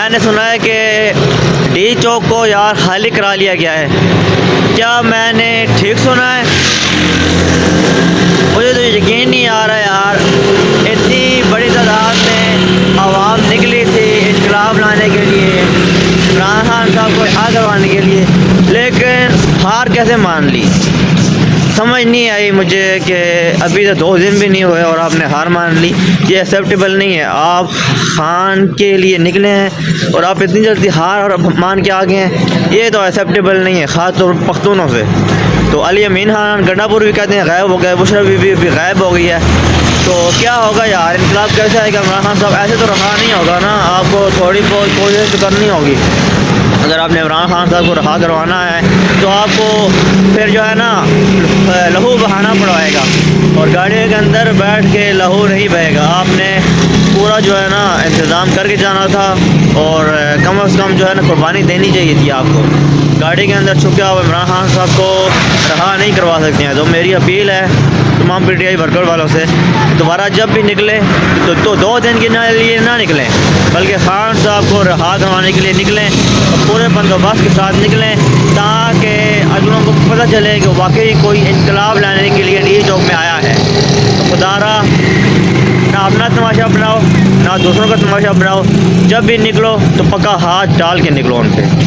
میں نے سنا ہے کہ ڈی چوک کو یار خالی کرا لیا گیا ہے، کیا میں نے ٹھیک سنا ہے؟ مجھے تو یقین نہیں آ رہا یار، اتنی بڑی تعداد میں عوام نکلی تھی انقلاب لانے کے لیے، عمران خان صاحب کو رہا کروانے کے لیے، لیکن ہار کیسے مان لی؟ سمجھ نہیں آئی مجھے کہ ابھی تو 2 دن بھی نہیں ہوئے اور آپ نے ہار مان لی۔ یہ ایکسیپٹیبل نہیں ہے، آپ خان کے لیے نکلے ہیں اور آپ اتنی جلدی ہار اور مان کے آگے ہیں، یہ تو ایکسیپٹیبل نہیں ہے، خاص طور پر پختونوں سے۔ تو علی امین خان گنڈا پور بھی کہتے ہیں غائب ہو گئے، بشرا بی بھی غائب ہو گئی ہے، تو کیا ہوگا یار؟ انقلاب کیسے آئے گا؟ عمران خان صاحب ایسے تو رہا نہیں ہوگا نا، آپ کو تھوڑی بہت کوشش تو کرنی ہوگی۔ اگر آپ نے عمران خان صاحب کو رہا کروانا ہے تو آپ کو پھر جو ہے نا لہو بہانا پڑائے گا، اور گاڑی کے اندر بیٹھ کے لہو نہیں بہے گا، آپ نے پورا جو ہے نا انتظام کر کے جانا تھا، اور کم از کم جو ہے نا قربانی دینی چاہیے تھی آپ کو۔ گاڑی کے اندر چھپ کے آپ عمران خان صاحب کو رہا نہیں کروا سکتے ہیں، تو میری اپیل ہے تمام پی ٹی آئی ورکر والوں سے، دوبارہ جب بھی نکلیں تو 2 دن کے لیے نہ نکلیں، بلکہ خان صاحب کو رہا کروانے کے لیے نکلیں اور پورے بندوبست کے ساتھ نکلیں، تاکہ اگلوں کو پتہ چلے کہ واقعی کوئی انقلاب لانے کے لیے ڈی چوک میں آیا ہے۔ تو خدا را نہ اپنا تماشا بناؤ نہ دوسروں کا تماشا بناؤ، جب بھی نکلو تو پکا ہاتھ ڈال کے نکلو ان پہ۔